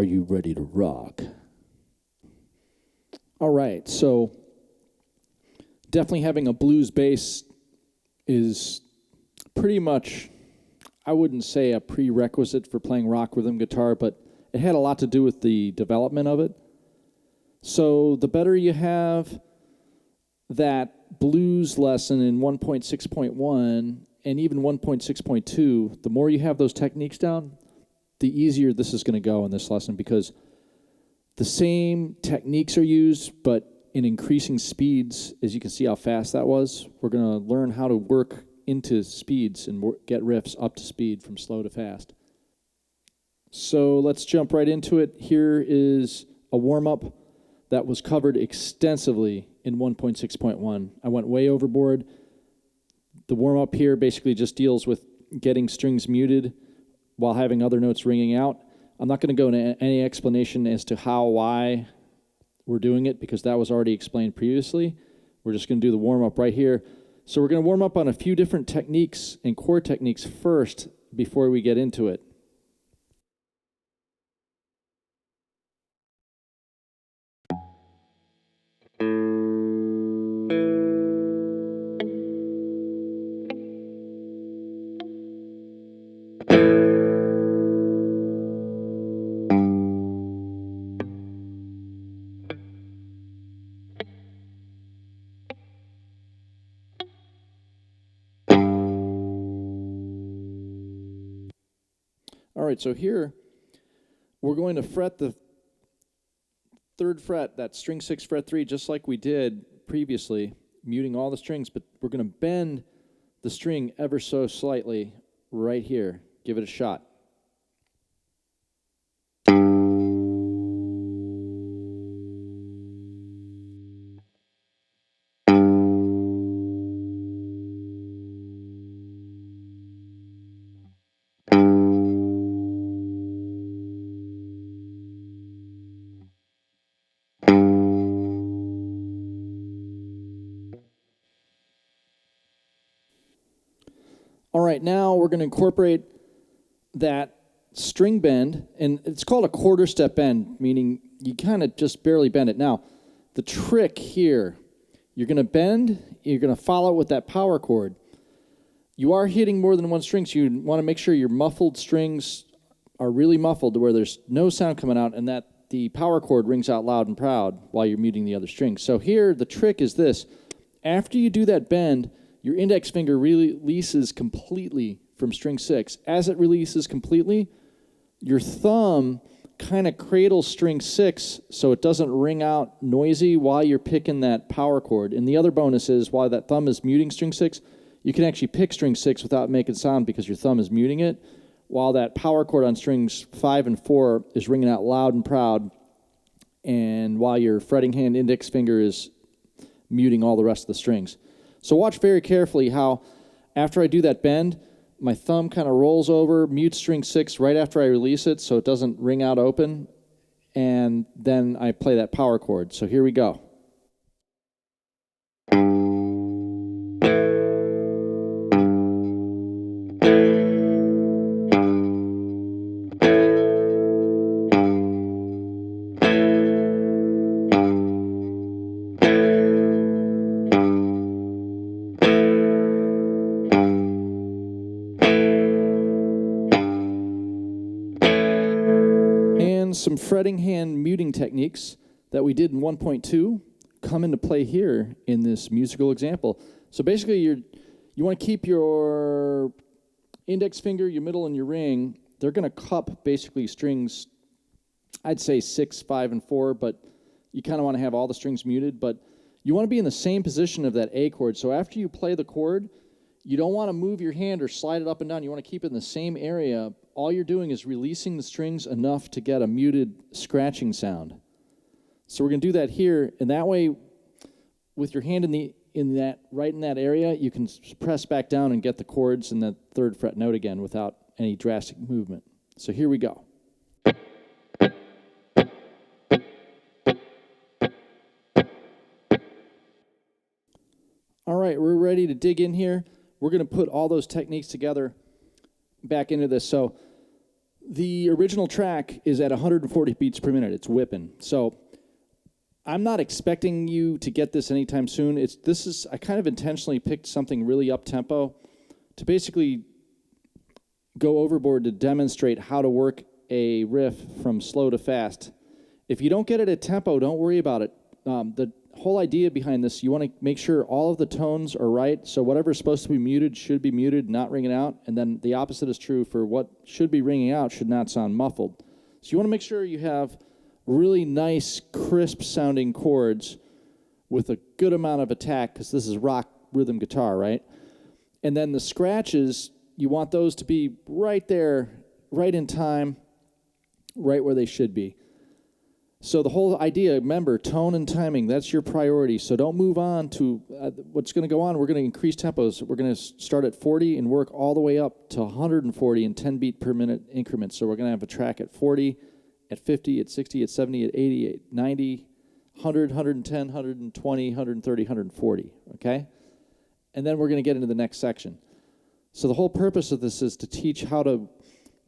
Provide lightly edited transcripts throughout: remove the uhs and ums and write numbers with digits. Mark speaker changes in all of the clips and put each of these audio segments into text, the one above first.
Speaker 1: Are you ready to rock? All right, so definitely having a blues bass is pretty much, I wouldn't say a prerequisite for playing rock rhythm guitar, but it had a lot to do with the development of it. So the better you have that blues lesson in 1.6.1 and even 1.6.2, the more you have those techniques down, the easier this is going to go in this lesson, because the same techniques are used, but in increasing speeds. As you can see how fast that was, we're going to learn how to work into speeds and get riffs up to speed from slow to fast. So let's jump right into it. Here is a warm-up that was covered extensively in 1.6.1. I went way overboard. The warm-up here basically just deals with getting strings muted while having other notes ringing out. I'm not going to go into any explanation as to why we're doing it, because that was already explained previously. We're just going to do the warm-up right here. So we're going to warm up on a few different techniques and chord techniques first before we get into it. All right, so here we're going to fret the 3rd fret, that string 6 fret 3, just like we did previously, muting all the strings, but we're going to bend the string ever so slightly right here. Give it a shot. All right, now we're going to incorporate that string bend, and it's called a quarter step bend, meaning you kind of just barely bend it. Now, the trick here, you're going to bend, you're going to follow it with that power chord. You are hitting more than one string, so you want to make sure your muffled strings are really muffled to where there's no sound coming out, and that the power chord rings out loud and proud while you're muting the other strings. So here, the trick is this. After you do that bend, your index finger releases completely from string 6. As it releases completely, your thumb kind of cradles string 6 so it doesn't ring out noisy while you're picking that power chord. And the other bonus is, while that thumb is muting string 6, you can actually pick string 6 without making sound because your thumb is muting it, while that power chord on strings 5 and 4 is ringing out loud and proud, and while your fretting hand index finger is muting all the rest of the strings. So watch very carefully how, after I do that bend, my thumb kind of rolls over, mutes string 6 right after I release it so it doesn't ring out open, and then I play that power chord. So here we go. Some fretting hand muting techniques that we did in 1.2 come into play here in this musical example. So basically, you want to keep your index finger, your middle, and your ring. They're going to cup basically strings, I'd say 6, 5, and 4, but you kind of want to have all the strings muted. But you want to be in the same position of that A chord. So after you play the chord, you don't want to move your hand or slide it up and down. You want to keep it in the same area. All you're doing is releasing the strings enough to get a muted scratching sound. So we're going to do that here, and that way, with your hand right in that area, you can press back down and get the chords in the 3rd fret note again without any drastic movement. So here we go. All right, we're ready to dig in here. We're going to put all those techniques together back into this. So The original track is at 140 beats per minute. It's whipping. So I'm not expecting you to get this anytime soon. I kind of intentionally picked something really up-tempo to basically go overboard to demonstrate how to work a riff from slow to fast. If you don't get it at tempo, don't worry about it. The whole idea behind this, you want to make sure all of the tones are right, so whatever's supposed to be muted should be muted, not ringing out, and then the opposite is true for what should be ringing out should not sound muffled. So you want to make sure you have really nice, crisp-sounding chords with a good amount of attack, because this is rock rhythm guitar, right? And then the scratches, you want those to be right there, right in time, right where they should be. So the whole idea, remember, tone and timing, that's your priority. So don't move on to what's going to go on. We're going to increase tempos. We're going to start at 40 and work all the way up to 140 in 10 beat per minute increments. So we're going to have a track at 40, at 50, at 60, at 70, at 80, at 90, 100, 110, 120, 130, 140, okay? And then we're going to get into the next section. So the whole purpose of this is to teach how to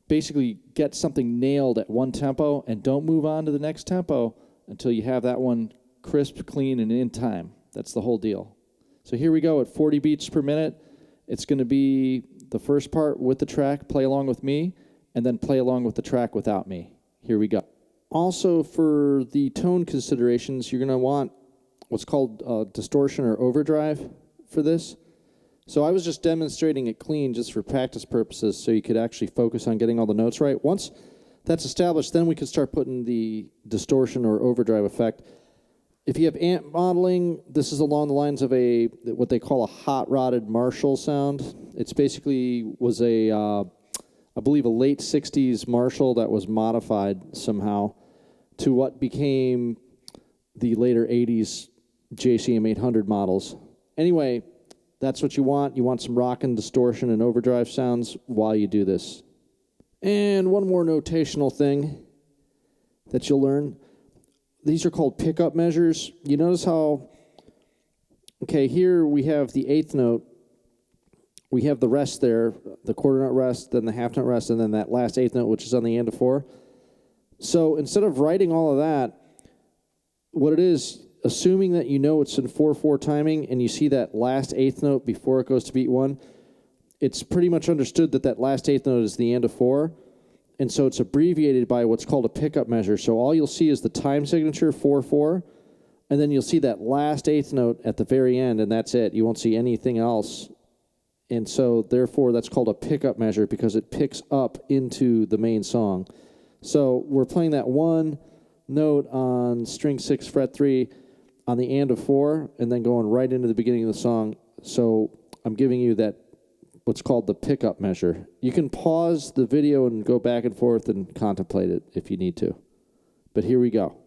Speaker 1: basically get something nailed at one tempo and don't move on to the next tempo until you have that one crisp, clean, and in time. That's the whole deal. So here we go at 40 beats per minute. It's going to be the first part with the track, play along with me, and then play along with the track without me. Here we go. Also, for the tone considerations, you're going to want what's called distortion or overdrive for this. So I was just demonstrating it clean just for practice purposes so you could actually focus on getting all the notes right. Once that's established, then we can start putting the distortion or overdrive effect. If you have amp modeling, this is along the lines of what they call a hot-rodded Marshall sound. It's basically was I believe, a late 60s Marshall that was modified somehow to what became the later 80s JCM 800 models. Anyway, that's what you want. You want some rockin' distortion and overdrive sounds while you do this. And one more notational thing that you'll learn. These are called pickup measures. You notice how, okay, here we have the eighth note. We have the rest there, the quarter note rest, then the half note rest, and then that last eighth note, which is on the end of 4. So instead of writing all of that, what it is, assuming that you know it's in 4/4 timing and you see that last eighth note before it goes to beat 1, it's pretty much understood that that last eighth note is the end of 4, and so it's abbreviated by what's called a pickup measure. So all you'll see is the time signature 4/4, and then you'll see that last eighth note at the very end, and that's it. You won't see anything else. And so therefore that's called a pickup measure because it picks up into the main song. So we're playing that one note on string 6 fret 3 on the and of 4, and then going right into the beginning of the song. So I'm giving you that, what's called the pickup measure. You can pause the video and go back and forth and contemplate it if you need to. But here we go.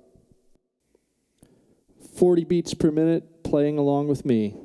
Speaker 1: 40 beats per minute, playing along with me.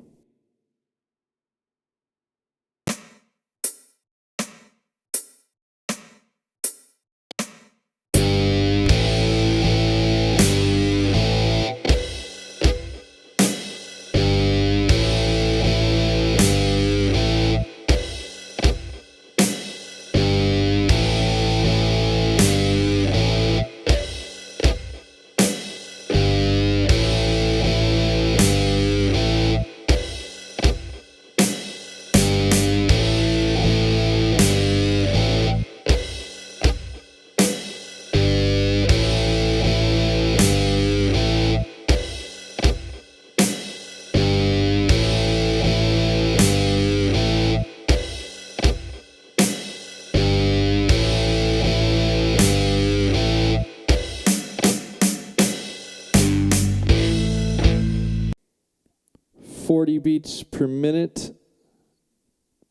Speaker 1: Beats per minute,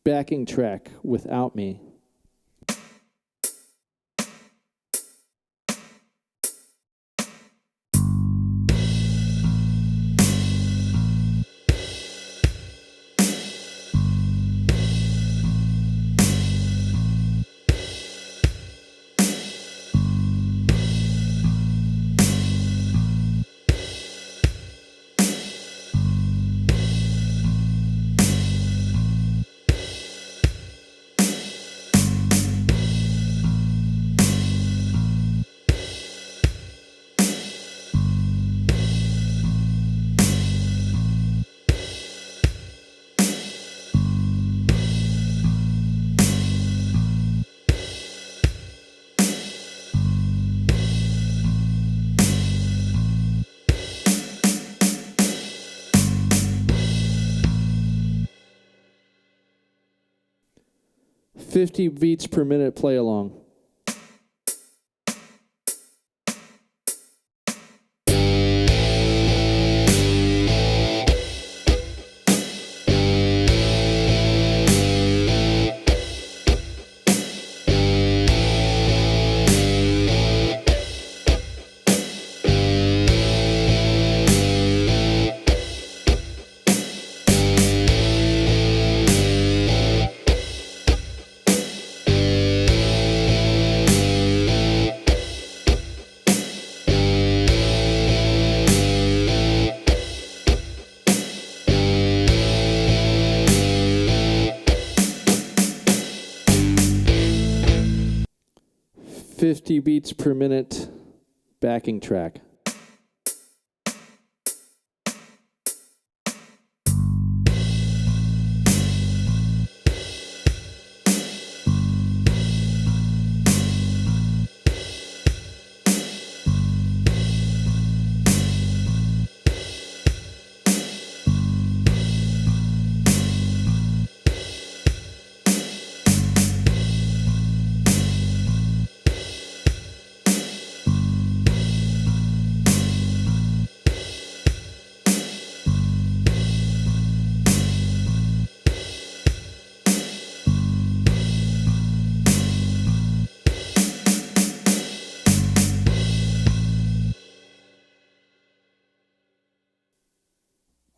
Speaker 1: backing track without me. 50 beats per minute play along. "50 beats per minute backing track."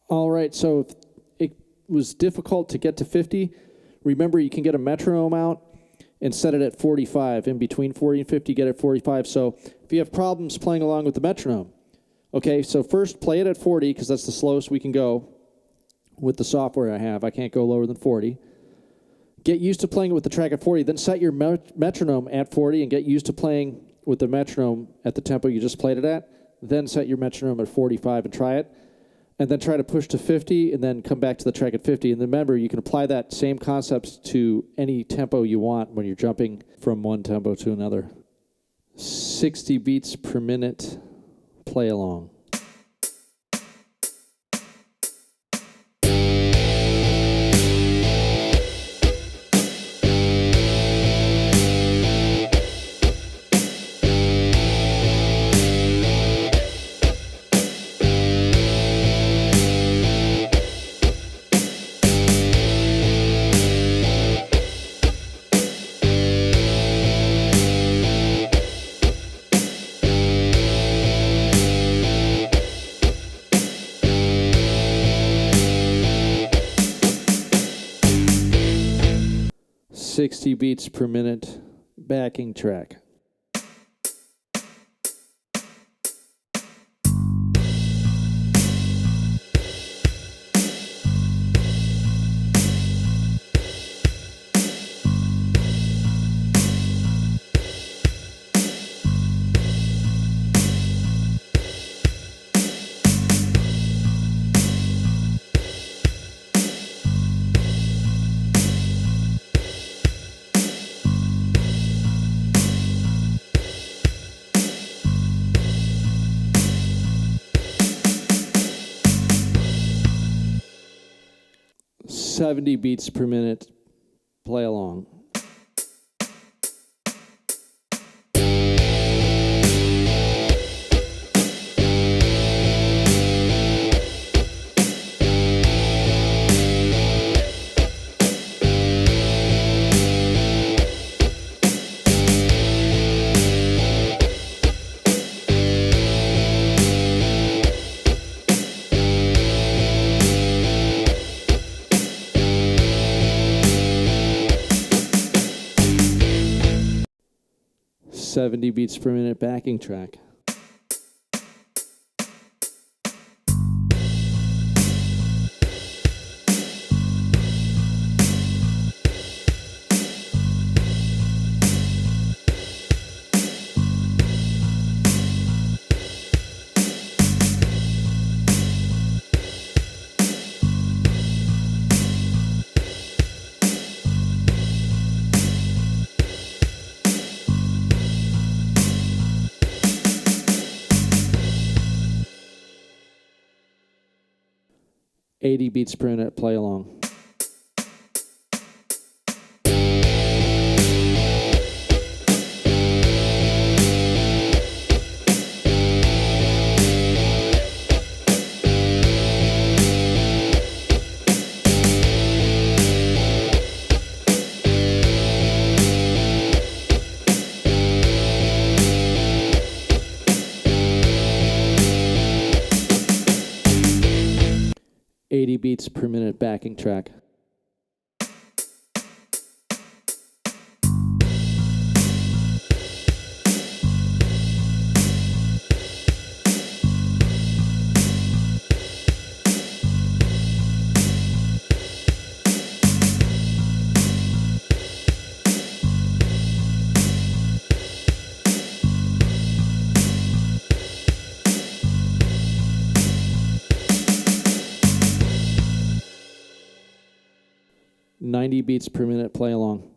Speaker 1: All right, so if it was difficult to get to 50, remember you can get a metronome out and set it at 45. In between 40 and 50, get it at 45. So if you have problems playing along with the metronome, okay, so first play it at 40 because that's the slowest we can go with the software I have. I can't go lower than 40. Get used to playing it with the track at 40. Then set your metronome at 40 and get used to playing with the metronome at the tempo you just played it at. Then set your metronome at 45 and try it. And then try to push to 50 and then come back to the track at 50. And remember, you can apply that same concepts to any tempo you want when you're jumping from one tempo to another. 60 beats per minute play along. "60 beats per minute backing track." "70 beats per minute play along." "70 beats per minute backing track." "80 beats per minute play along." 80 beats per minute backing track. Ninety beats per minute play along.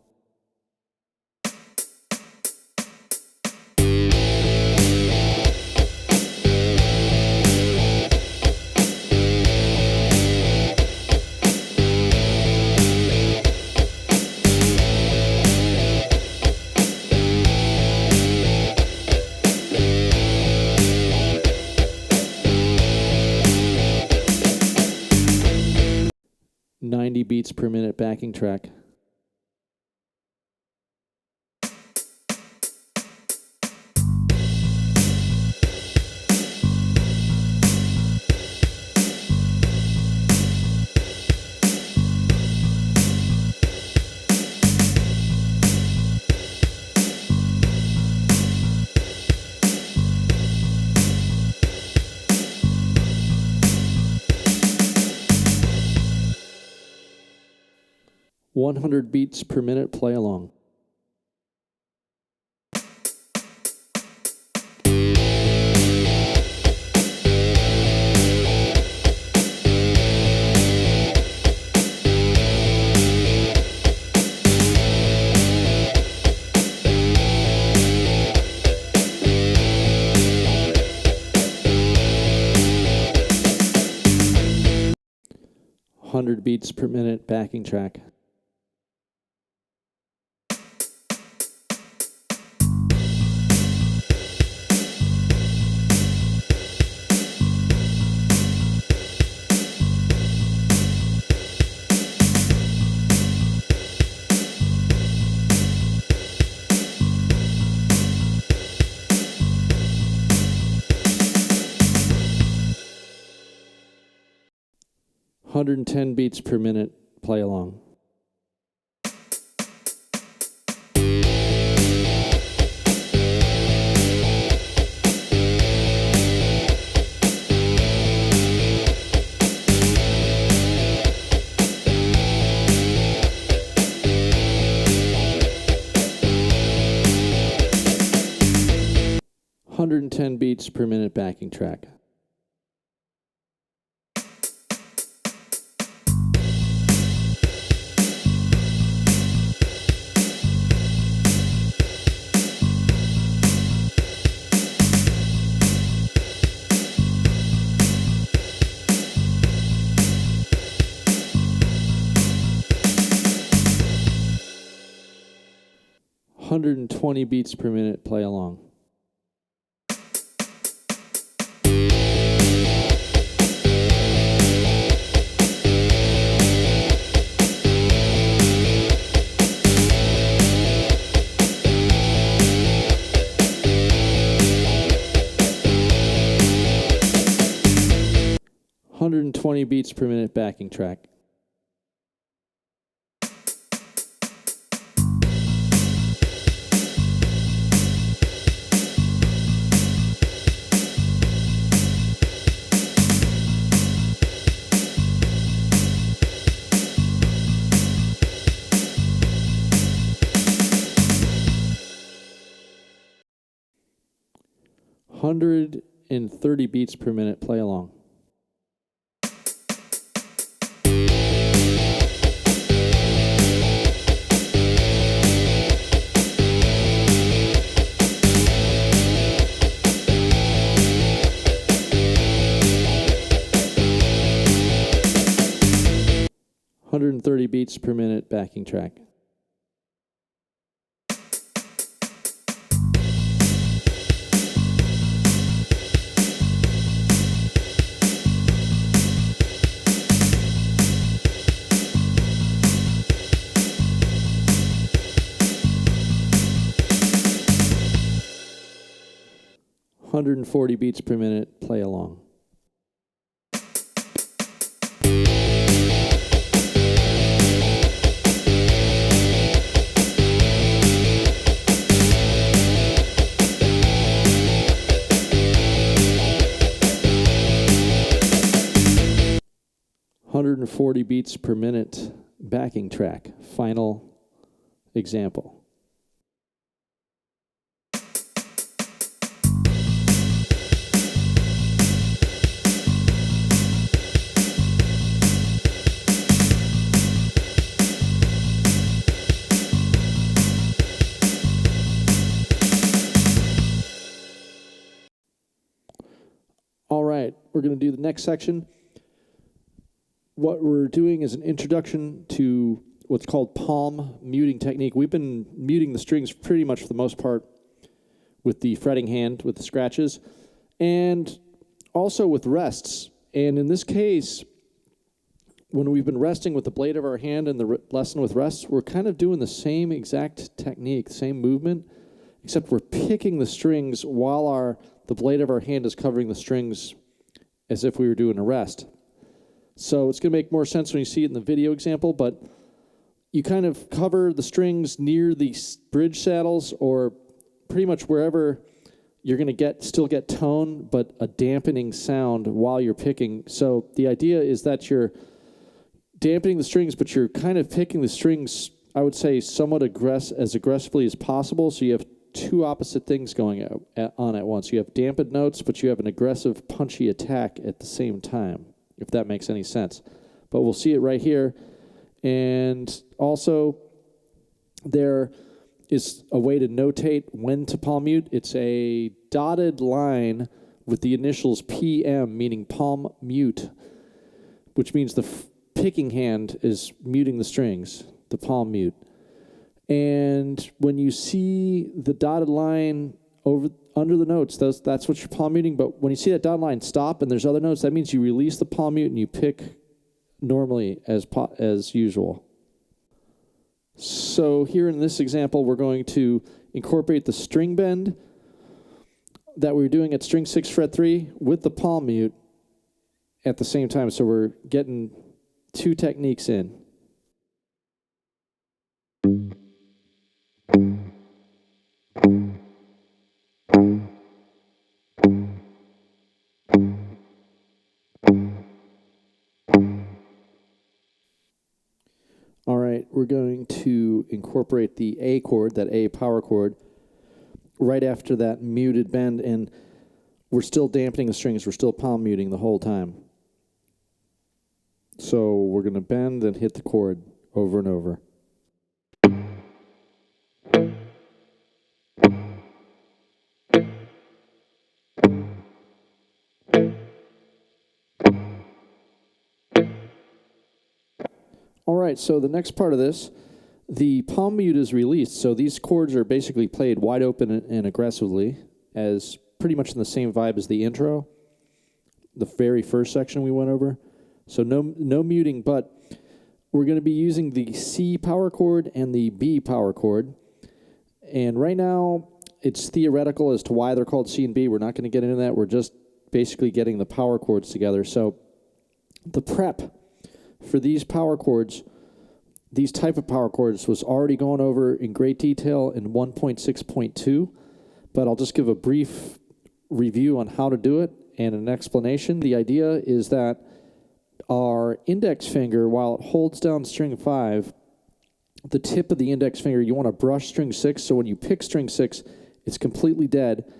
Speaker 1: Ninety beats per minute backing track. $100 beats per minute play along. $100 beats per minute backing track. $110 beats per minute play along. $110 beats per minute backing track. $120 beats per minute play along. $120 beats per minute backing track. $130 beats per minute play along. $130 beats per minute backing track. $140 beats per minute play along. 140 beats per minute backing track. Final example. All right, we're going to do the next section. What we're doing is an introduction to what's called palm muting technique. We've been muting the strings pretty much for the most part with the fretting hand, with the scratches, and also with rests. And in this case, when we've been resting with the blade of our hand in the lesson with rests, we're kind of doing the same exact technique, same movement, except we're picking the strings while the blade of our hand is covering the strings as if we were doing a rest. So it's going to make more sense when you see it in the video example, but you kind of cover the strings near the bridge saddles or pretty much wherever you're going to still get tone, but a dampening sound while you're picking. So the idea is that you're dampening the strings, but you're kind of picking the strings, I would say, somewhat as aggressively as possible, so you have two opposite things going on at once. You have dampened notes, but you have an aggressive, punchy attack at the same time, if that makes any sense. But we'll see it right here. And also, there is a way to notate when to palm mute. It's a dotted line with the initials PM, meaning palm mute, which means the picking hand is muting the strings, the palm mute. And when you see the dotted line under the notes, that's what you're palm muting. But when you see that dotted line stop and there's other notes, that means you release the palm mute and you pick normally as usual. So here in this example, we're going to incorporate the string bend that we were doing at string 6 fret 3 with the palm mute at the same time. So we're getting two techniques in. All right, we're going to incorporate the A chord, that A power chord, right after that muted bend, and we're still dampening the strings. We're still palm muting the whole time. So we're going to bend and hit the chord over and over. All right, so the next part of this, the palm mute is released. So these chords are basically played wide open and aggressively, as pretty much in the same vibe as the intro, the very first section we went over. So no muting, but we're going to be using the C power chord and the B power chord. And right now, it's theoretical as to why they're called C and B. We're not going to get into that. We're just basically getting the power chords together. So the prep for these power chords, these type of power chords, was already gone over in great detail in 1.6.2, but I'll just give a brief review on how to do it and an explanation. The idea is that our index finger, while it holds down string 5, the tip of the index finger, you want to brush string 6, so when you pick string 6, it's completely dead.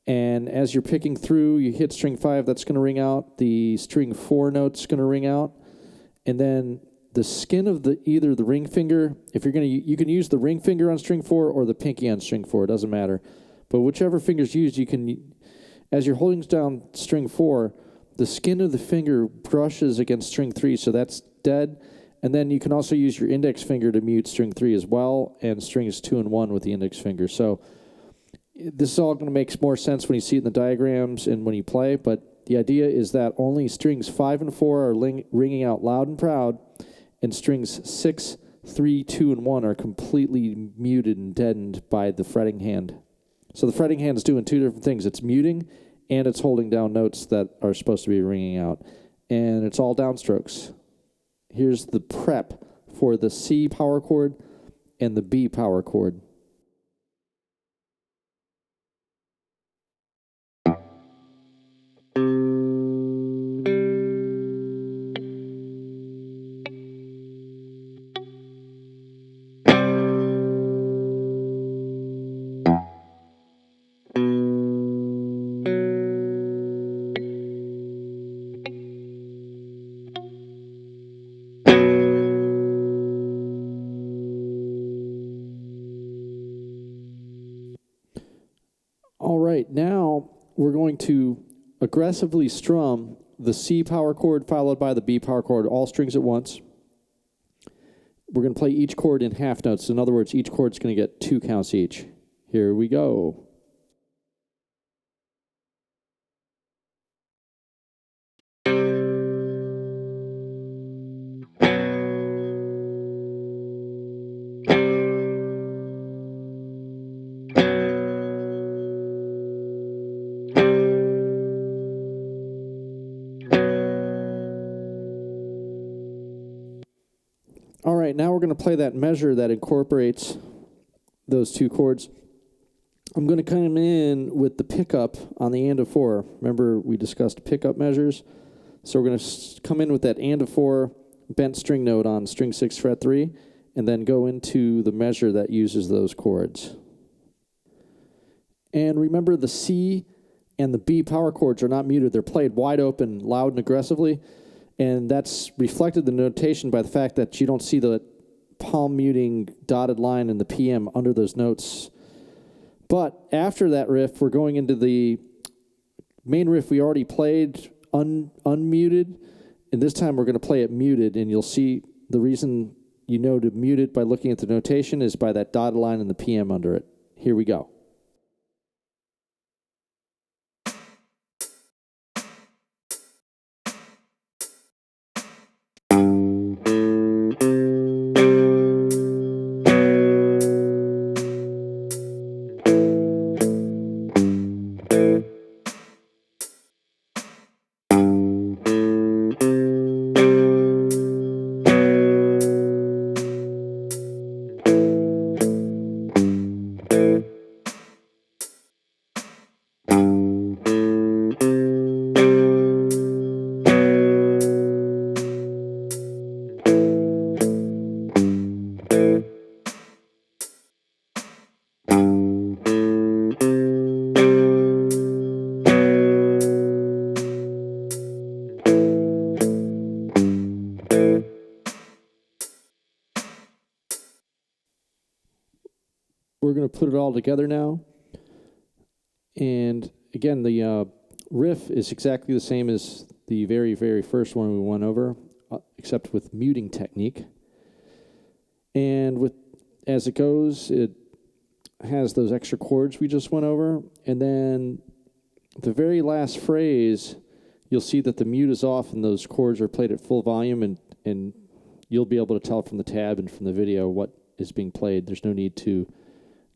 Speaker 1: And as you're picking through, you hit string 5, that's going to ring out. The string 4 note's going to ring out. And then the skin of either the ring finger, if you're going to, you can use the ring finger on string 4 or the pinky on string 4, it doesn't matter. But whichever finger's used, you can, as you're holding down string 4, the skin of the finger brushes against string 3, so that's dead. And then you can also use your index finger to mute string 3 as well, and strings 2 and 1 with the index finger. So this is all going to make more sense when you see it in the diagrams and when you play, but the idea is that only strings 5 and 4 are ringing out loud and proud, and strings 6, 3, 2, and 1 are completely muted and deadened by the fretting hand. So the fretting hand is doing two different things. It's muting, and it's holding down notes that are supposed to be ringing out. And it's all downstrokes. Here's the prep for the C power chord and the B power chord. we're going to aggressively strum the C power chord followed by the B power chord, all strings at once. We're going to play each chord in half notes. In other words, each chord's going to get 2 counts each. Here we go. All right, now we're going to play that measure that incorporates those 2 chords. I'm going to come in with the pickup on the and of 4. Remember, we discussed pickup measures. So we're going to come in with that and of 4 bent string note on string 6, fret 3, and then go into the measure that uses those chords. And remember, the C and the B power chords are not muted. They're played wide open, loud and aggressively. And that's reflected in the notation by the fact that you don't see the palm muting dotted line in the PM under those notes. But after that riff, we're going into the main riff we already played unmuted. And this time we're going to play it muted. And you'll see the reason you know to mute it by looking at the notation is by that dotted line in the PM under it. Here we go. We're going to put it all together now. And again, the riff is exactly the same as the very, very first one we went over, except with muting technique. And as it goes, it has those extra chords we just went over. And then the very last phrase, you'll see that the mute is off and those chords are played at full volume, and you'll be able to tell from the tab and from the video what is being played. There's no need to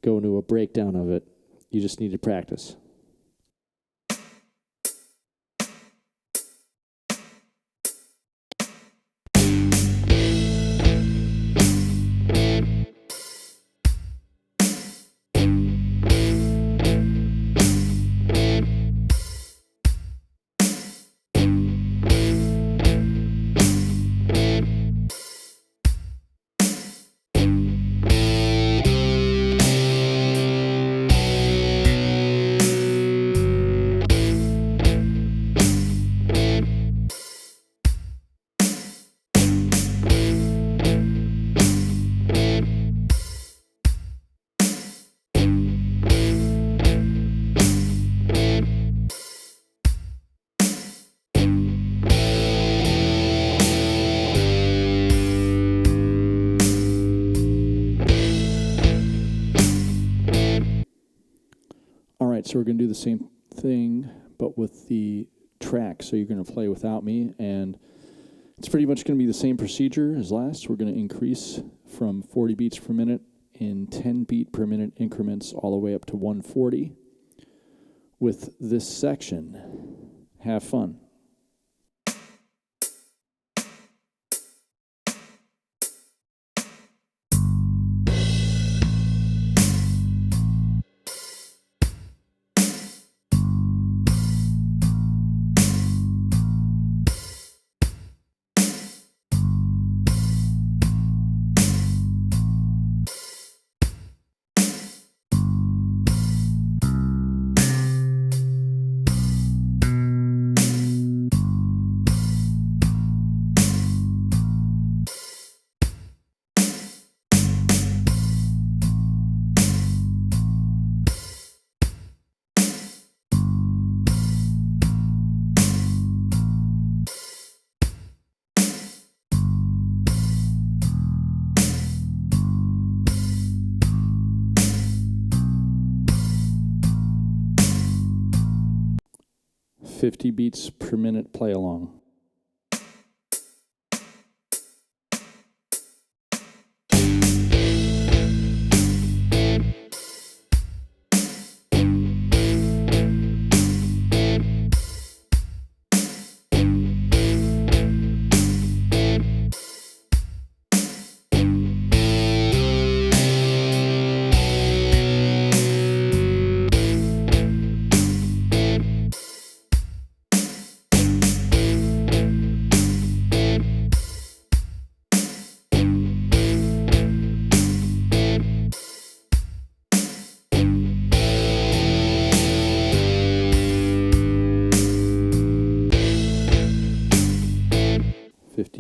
Speaker 1: go into a breakdown of it. You just need to practice. So we're going to do the same thing, but with the track. So you're going to play without me, and it's pretty much going to be the same procedure as last. We're going to increase from 40 beats per minute in 10 beat per minute increments all the way up to 140 with this section. Have fun. 50 beats per minute play along.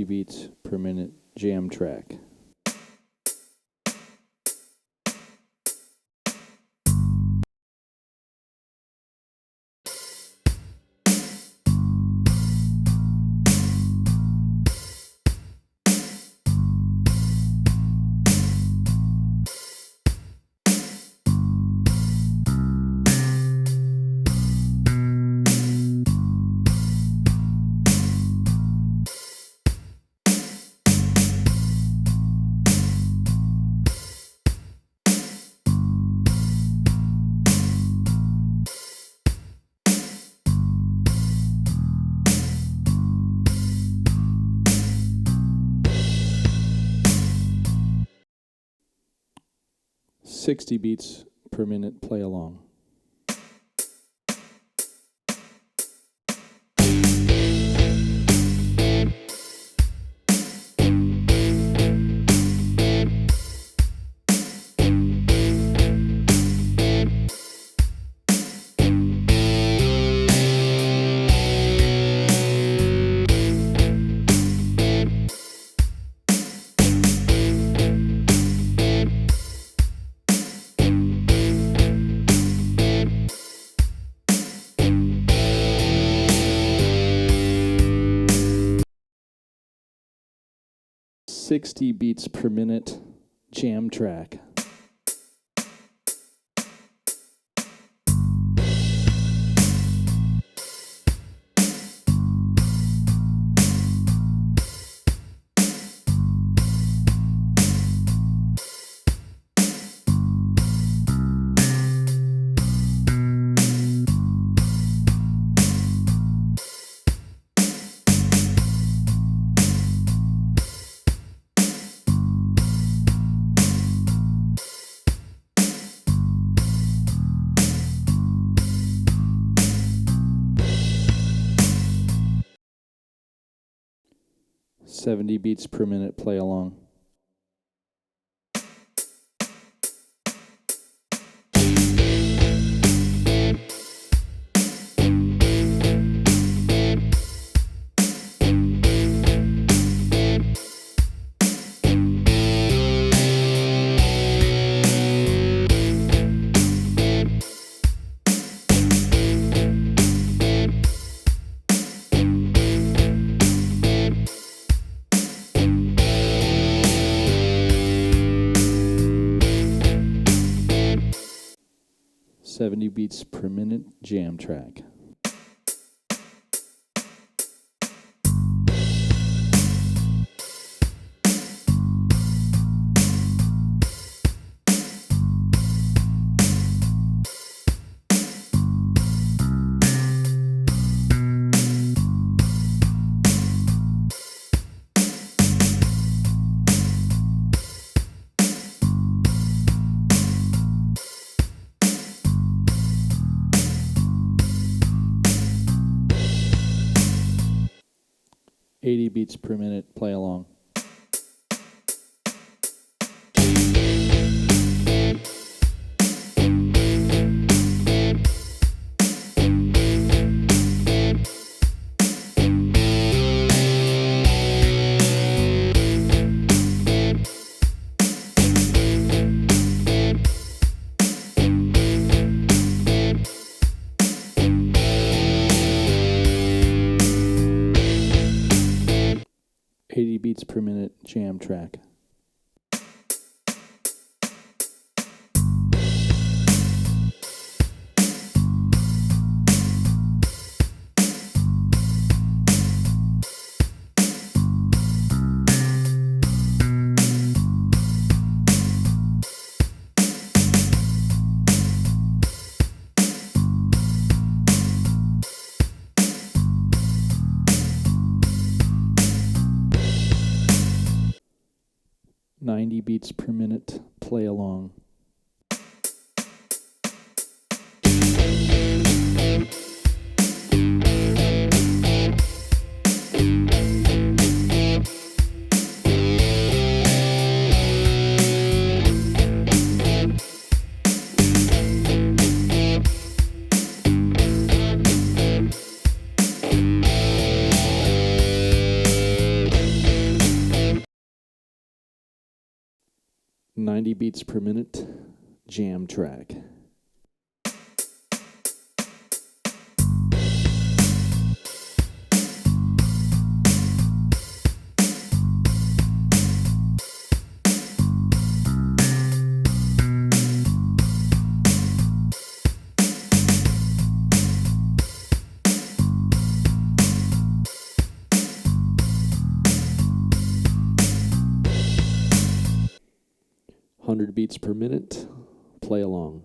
Speaker 1: Beats per minute jam track. $60 beats per minute play along. $60 beats per minute jam track. $70 beats per minute play along. $70 beats per minute jam track. $80 beats per minute play along. Beats per minute jam track. 90 beats per minute, play along. "90 beats per minute, jam track." "100 beats per minute, play along."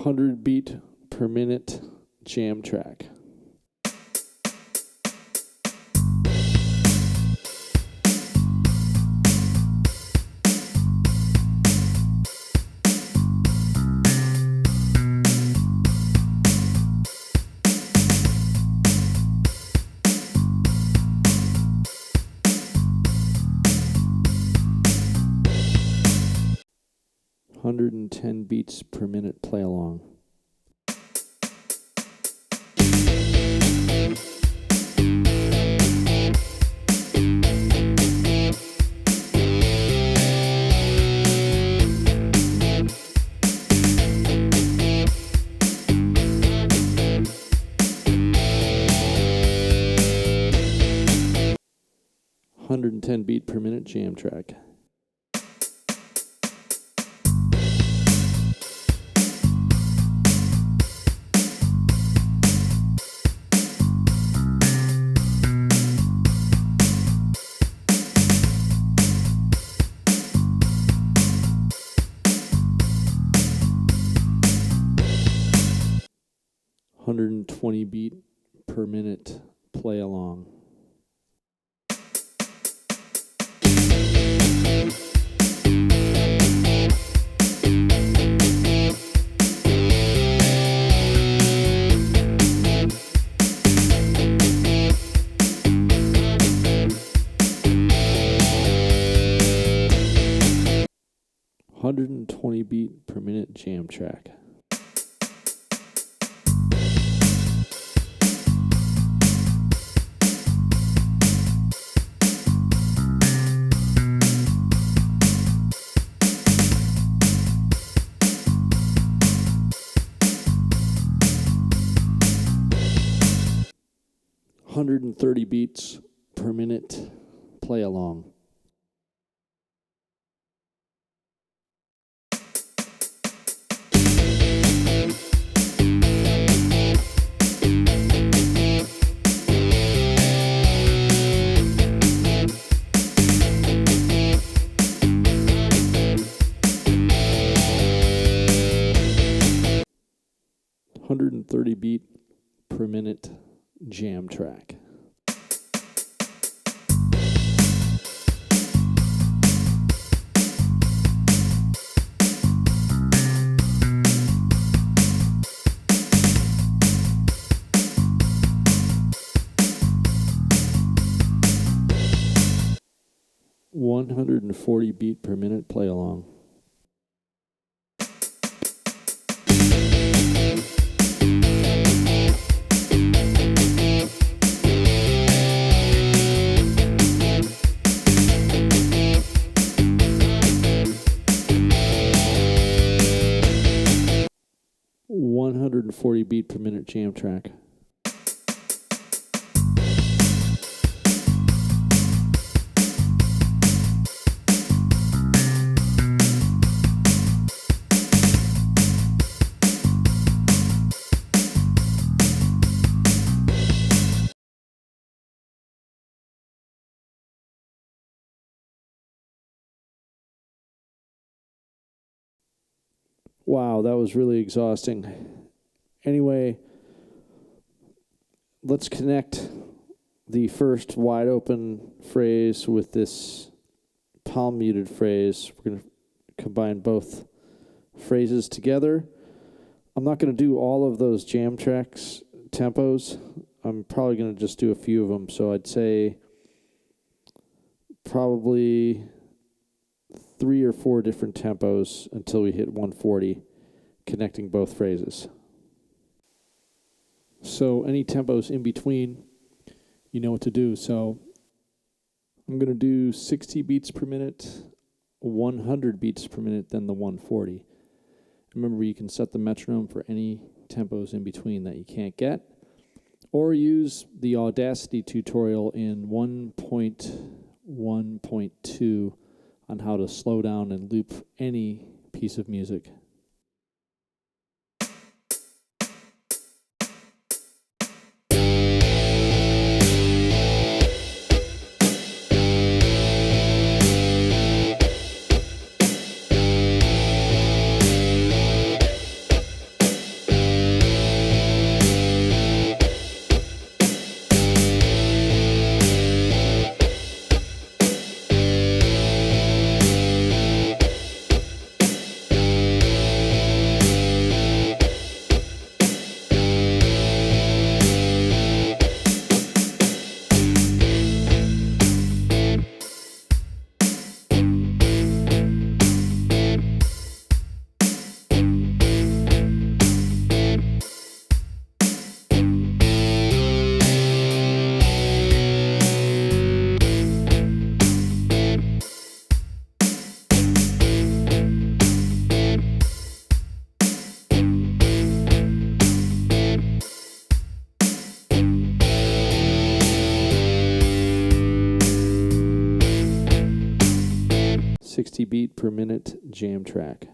Speaker 1: "100 beat per minute, jam track." "110 beats per minute, play along." "110 beat per minute, jam track." "120 beat per minute, play along." "120 beat per minute, jam track." "130 beats per minute, play along." "130 beat per minute, jam track." "140 beat per minute, play along." "140 beat per minute, jam track."
Speaker 2: Wow, that was really exhausting. Anyway, let's connect the first wide open phrase with this palm muted phrase. We're going to combine both phrases together. I'm not going to do all of those jam tracks tempos. I'm probably going to just do a few of them. So I'd say probably 3 or 4 different tempos until we hit 140, connecting both phrases. So any tempos in between, you know what to do. So I'm going to do 60 beats per minute, 100 beats per minute, then the 140. Remember, you can set the metronome for any tempos in between that you can't get, or use the Audacity tutorial in 1.1.2 on how to slow down and loop any piece of music. Beat per minute jam track.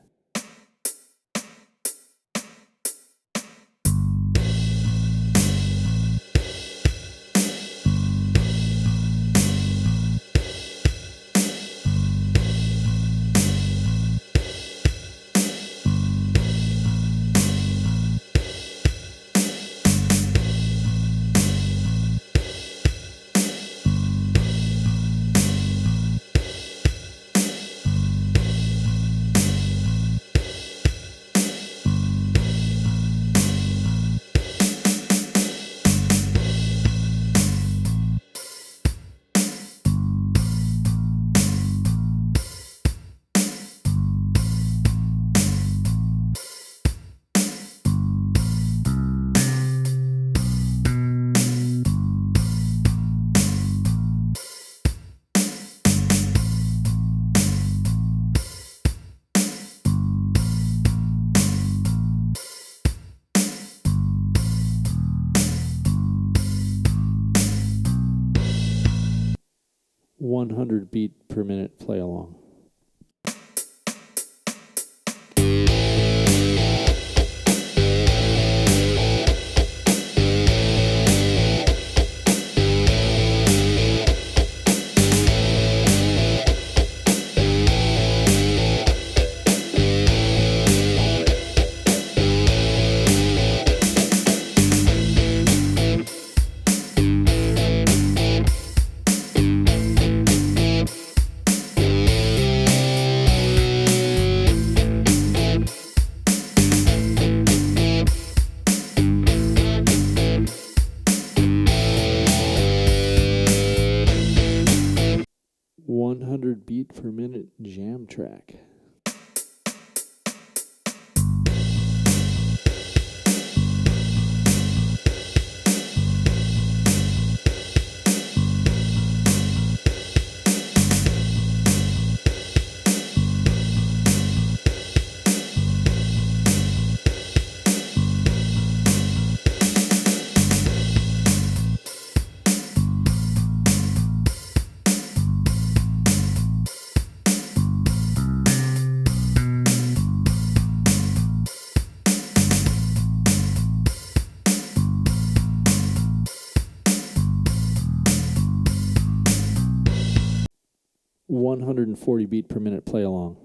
Speaker 2: Beat per minute play along. Beat per minute jam track. .140 beat per minute play along.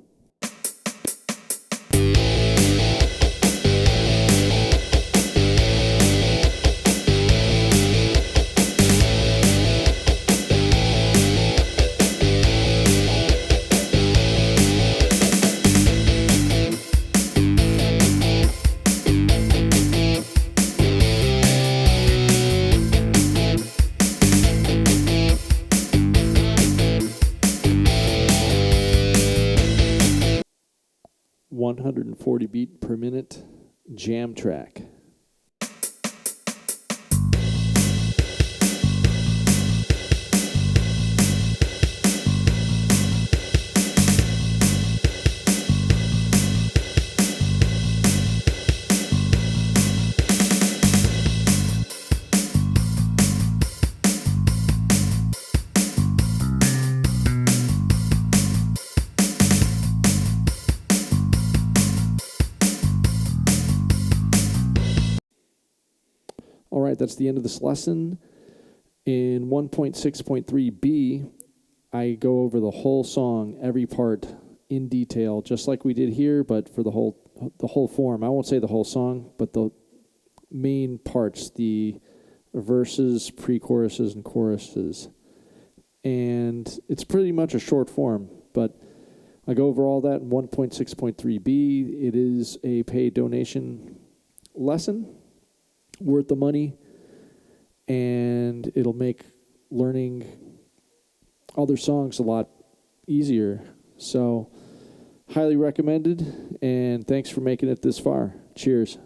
Speaker 2: 140 beat per minute jam track. All right, that's the end of this lesson. In 1.6.3b, I go over the whole song, every part in detail, just like we did here, but for the whole form. I won't say the whole song, but the main parts, the verses, pre-choruses, and choruses. And it's pretty much a short form, but I go over all that in 1.6.3b. It is a paid donation lesson, worth the money, and it'll make learning other songs a lot easier. So, highly recommended, and thanks for making it this far. Cheers.